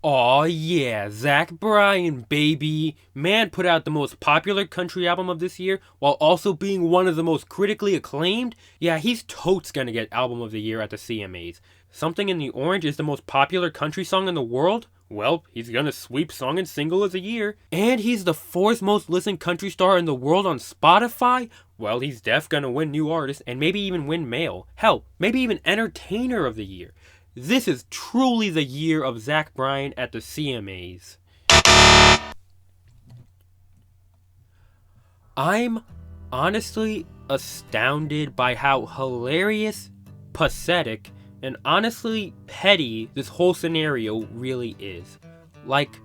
Aw yeah, Zach Bryan, baby. Man put out the most popular country album of this year while also being one of the most critically acclaimed. Yeah, he's totes gonna get album of the year at the CMAs. Something in the Orange is the most popular country song in the world? Well, he's gonna sweep Song and Single of the Year. And he's the fourth most listened country star in the world on Spotify? Well, he's def gonna win New Artist and maybe even win Male. Hell, maybe even Entertainer of the Year. This is truly the year of Zach Bryan at the CMAs. I'm honestly astounded by how hilarious, pathetic, and honestly petty this whole scenario really is. Like,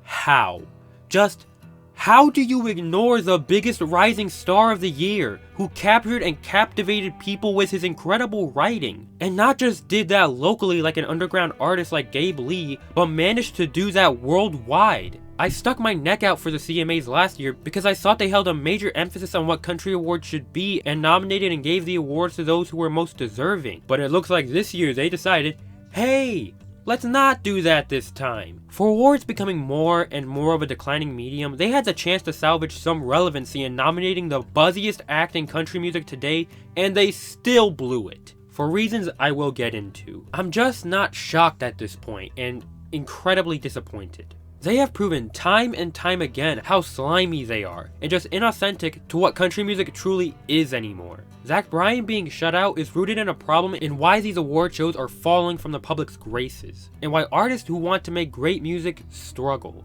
how? Just how do you ignore the biggest rising star of the year, who captured and captivated people with his incredible writing? And not just did that locally like an underground artist like Gabe Lee, but managed to do that worldwide. I stuck my neck out for the CMAs last year because I thought they held a major emphasis on what country awards should be and nominated and gave the awards to those who were most deserving. But it looks like this year they decided, hey, let's not do that this time. For awards becoming more and more of a declining medium, they had the chance to salvage some relevancy in nominating the buzziest act in country music today, and they still blew it. For reasons I will get into. I'm just not shocked at this point, and incredibly disappointed. They have proven time and time again how slimy they are, and just inauthentic to what country music truly is anymore. Zach Bryan being shut out is rooted in a problem in why these award shows are falling from the public's graces, and why artists who want to make great music struggle.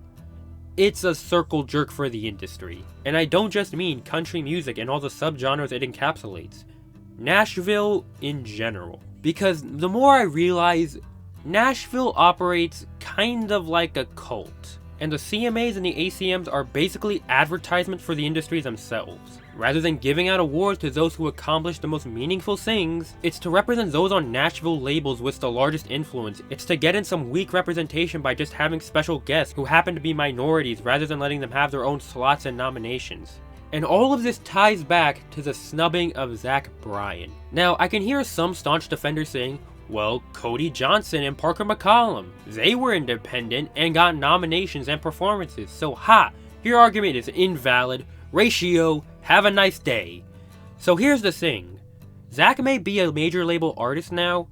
It's a circle jerk for the industry, and I don't just mean country music and all the subgenres it encapsulates. Nashville in general. Because the more I realize, Nashville operates kind of like a cult, and the CMAs and the ACMs are basically advertisements for the industries themselves. Rather than giving out awards to those who accomplish the most meaningful things, it's to represent those on Nashville labels with the largest influence. It's to get in some weak representation by just having special guests who happen to be minorities rather than letting them have their own slots and nominations. And all of this ties back to the snubbing of Zach Bryan. Now, I can hear some staunch defenders saying, well, Cody Johnson and Parker McCollum, they were independent and got nominations and performances, so ha, your argument is invalid, ratio, have a nice day. So here's the thing, Zach may be a major label artist now,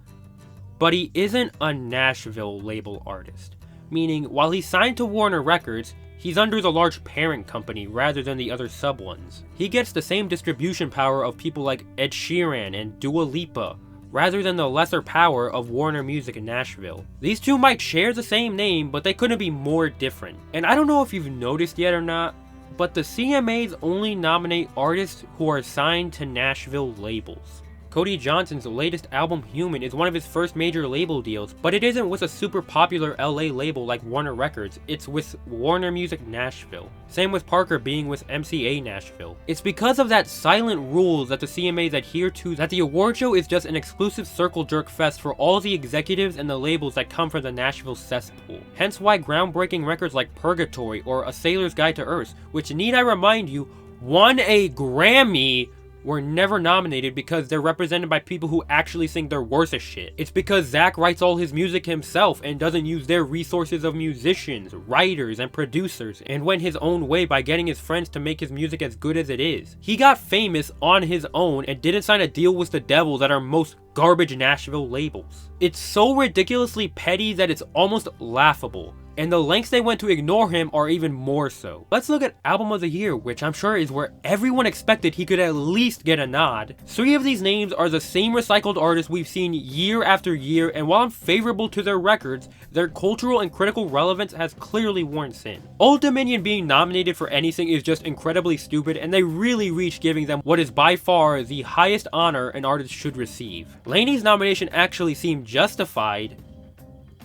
but he isn't a Nashville label artist. Meaning, while he's signed to Warner Records, he's under the large parent company rather than the other sub ones. He gets the same distribution power of people like Ed Sheeran and Dua Lipa, rather than the lesser power of Warner Music in Nashville. These two might share the same name, but they couldn't be more different. And I don't know if you've noticed yet or not, but the CMAs only nominate artists who are signed to Nashville labels. Cody Johnson's latest album, Human, is one of his first major label deals, but it isn't with a super popular LA label like Warner Records, it's with Warner Music Nashville. Same with Parker being with MCA Nashville. It's because of that silent rules that the CMAs adhere to that the award show is just an exclusive circle jerk fest for all the executives and the labels that come from the Nashville cesspool. Hence why groundbreaking records like Purgatory or A Sailor's Guide to Earth, which need I remind you, won a Grammy, were never nominated because they're represented by people who actually think they're worth a shit. It's because Zach writes all his music himself and doesn't use their resources of musicians, writers, and producers, and went his own way by getting his friends to make his music as good as it is. He got famous on his own and didn't sign a deal with the devil that are most garbage Nashville labels. It's so ridiculously petty that it's almost laughable. And the lengths they went to ignore him are even more so. Let's look at Album of the Year, which I'm sure is where everyone expected he could at least get a nod. 3 of these names are the same recycled artists we've seen year after year, and while I'm favorable to their records, their cultural and critical relevance has clearly worn thin. Old Dominion being nominated for anything is just incredibly stupid, and they really reach giving them what is by far the highest honor an artist should receive. Laney's nomination actually seemed justified,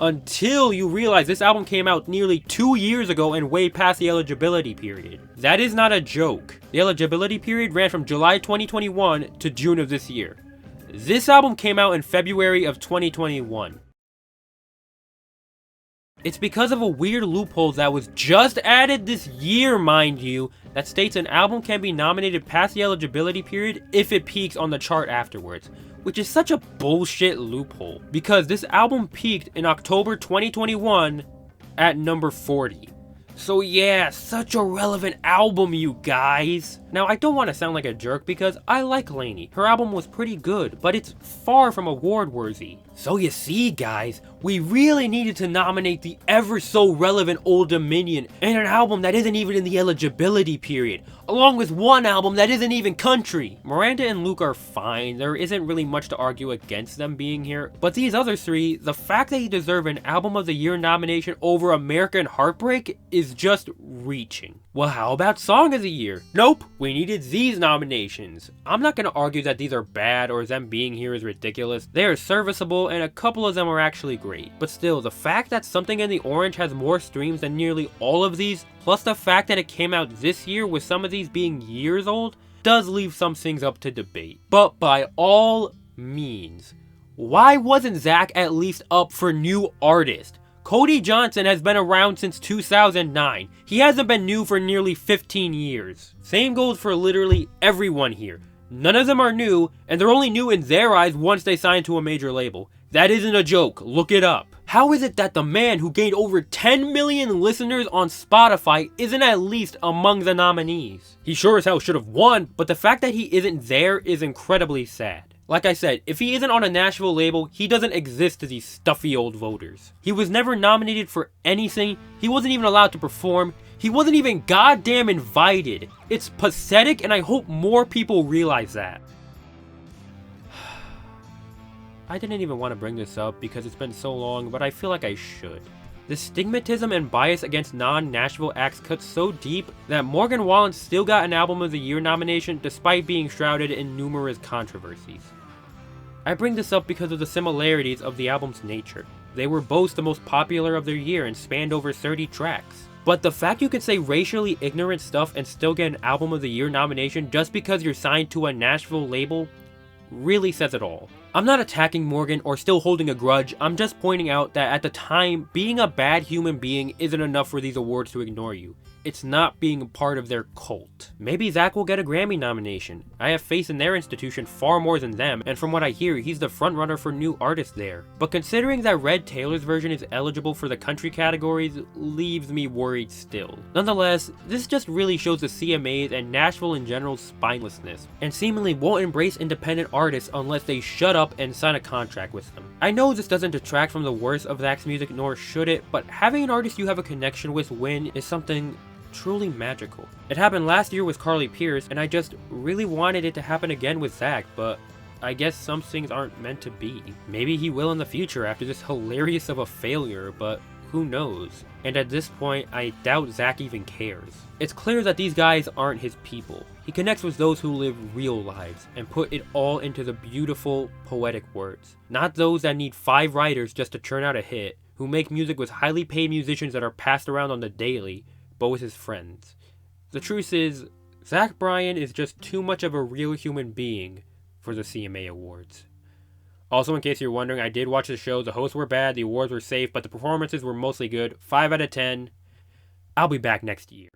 until you realize this album came out nearly 2 years ago and way past the eligibility period. That is not a joke. The eligibility period ran from July 2021 to June of this year. This album came out in February of 2021. It's because of a weird loophole that was just added this year, mind you, that states an album can be nominated past the eligibility period if it peaks on the chart afterwards, which is such a bullshit loophole, because this album peaked in October 2021 at number 40. So yeah, such a relevant album, you guys. Now, I don't want to sound like a jerk because I like Lainey. Her album was pretty good, but it's far from award worthy. So you see, guys, we really needed to nominate the ever so relevant Old Dominion in an album that isn't even in the eligibility period, along with one album that isn't even country. Miranda and Luke are fine, there isn't really much to argue against them being here, but these other three, the fact that they deserve an Album of the Year nomination over American Heartbreak is just reaching. Well, how about Song of the Year? Nope, we needed these nominations. I'm not gonna argue that these are bad or them being here is ridiculous. They are serviceable and a couple of them are actually great. But still, the fact that Something in the Orange has more streams than nearly all of these, plus the fact that it came out this year with some of these being years old, does leave some things up to debate. But by all means, why wasn't Zach at least up for New Artist? Cody Johnson has been around since 2009. He hasn't been new for nearly 15 years. Same goes for literally everyone here. None of them are new, and they're only new in their eyes once they sign to a major label. That isn't a joke, look it up. How is it that the man who gained over 10 million listeners on Spotify isn't at least among the nominees? He sure as hell should have won, but the fact that he isn't there is incredibly sad. Like I said, if he isn't on a Nashville label, he doesn't exist to these stuffy old voters. He was never nominated for anything, he wasn't even allowed to perform, he wasn't even goddamn invited. It's pathetic and I hope more people realize that. I didn't even want to bring this up because it's been so long, but I feel like I should. The stigmatism and bias against non-Nashville acts cuts so deep that Morgan Wallen still got an Album of the Year nomination despite being shrouded in numerous controversies. I bring this up because of the similarities of the album's nature. They were both the most popular of their year and spanned over 30 tracks. But the fact you can say racially ignorant stuff and still get an Album of the Year nomination just because you're signed to a Nashville label really says it all. I'm not attacking Morgan or still holding a grudge, I'm just pointing out that at the time, being a bad human being isn't enough for these awards to ignore you. It's not being a part of their cult. Maybe Zach will get a Grammy nomination. I have faith in their institution far more than them, and from what I hear, he's the frontrunner for New Artist there. But considering that Red Taylor's version is eligible for the country categories, leaves me worried still. Nonetheless, this just really shows the CMA's and Nashville in general's spinelessness, and seemingly won't embrace independent artists unless they shut up and sign a contract with them. I know this doesn't detract from the worth of Zach's music, nor should it, but having an artist you have a connection with win is something truly magical. It happened last year with Carly Pearce, and I just really wanted it to happen again with Zach, but I guess some things aren't meant to be. Maybe he will in the future after this hilarious of a failure, but who knows? And at this point, I doubt Zach even cares. It's clear that these guys aren't his people. He connects with those who live real lives and put it all into the beautiful, poetic words. Not those that need 5 writers just to churn out a hit, who make music with highly paid musicians that are passed around on the daily, but with his friends. The truth is, Zach Bryan is just too much of a real human being for the CMA Awards. Also, in case you're wondering, I did watch the show. The hosts were bad, the awards were safe, but the performances were mostly good. 5 out of 10. I'll be back next year.